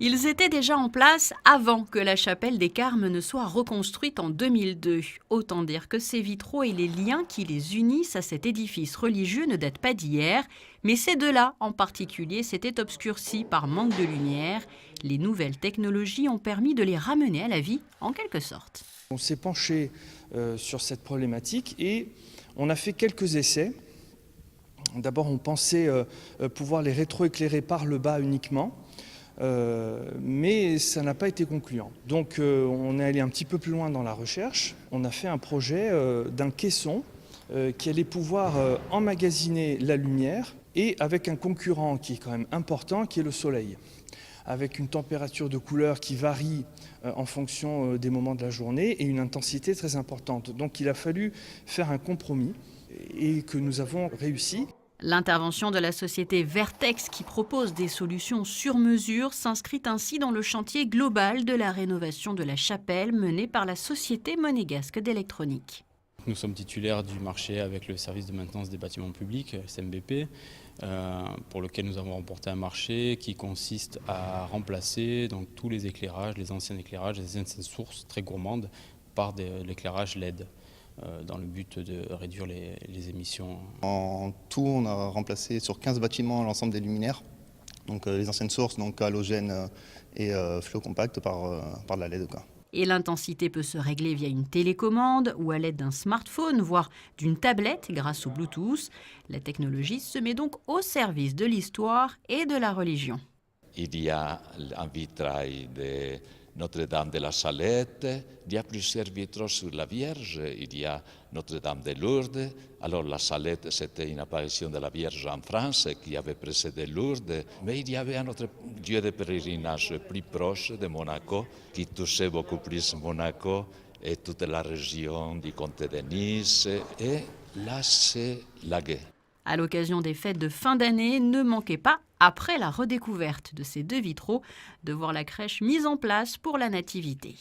Ils étaient déjà en place avant que la chapelle des Carmes ne soit reconstruite en 2002. Autant dire que ces vitraux et les liens qui les unissent à cet édifice religieux ne datent pas d'hier, mais ces deux-là en particulier s'étaient obscurcis par manque de lumière. Les nouvelles technologies ont permis de les ramener à la vie en quelque sorte. On s'est penché sur cette problématique et on a fait quelques essais. D'abord, on pensait pouvoir les rétroéclairer par le bas uniquement. Mais ça n'a pas été concluant. Donc on est allé un petit peu plus loin dans la recherche. On a fait un projet d'un caisson qui allait pouvoir emmagasiner la lumière et avec un concurrent qui est quand même important, qui est le soleil, avec une température de couleur qui varie en fonction des moments de la journée et une intensité très importante. Donc il a fallu faire un compromis et que nous avons réussi. L'intervention de la société Vertex, qui propose des solutions sur mesure, s'inscrit ainsi dans le chantier global de la rénovation de la chapelle mené par la Société monégasque d'électronique. Nous sommes titulaires du marché avec le service de maintenance des bâtiments publics, SMBP, pour lequel nous avons remporté un marché qui consiste à remplacer donc, tous les éclairages, les anciens éclairages, les anciennes sources très gourmandes par de l'éclairage LED. Dans le but de réduire les émissions. En tout, on a remplacé sur 15 bâtiments l'ensemble des luminaires, donc les anciennes sources, donc halogène et fluo compact par de la LED. Et l'intensité peut se régler via une télécommande ou à l'aide d'un smartphone, voire d'une tablette grâce au Bluetooth. La technologie se met donc au service de l'histoire et de la religion. Il y a un vitrail de Notre-Dame de la Salette, il y a plusieurs vitraux sur la Vierge, il y a Notre-Dame de Lourdes. Alors la Salette, c'était une apparition de la Vierge en France qui avait précédé Lourdes, mais il y avait un autre lieu de pèlerinage plus proche de Monaco qui touchait beaucoup plus Monaco et toute la région du comté de Nice, et là c'est Laguet. À l'occasion des fêtes de fin d'année, ne manquez pas, après la redécouverte de ces deux vitraux, de voir la crèche mise en place pour la nativité.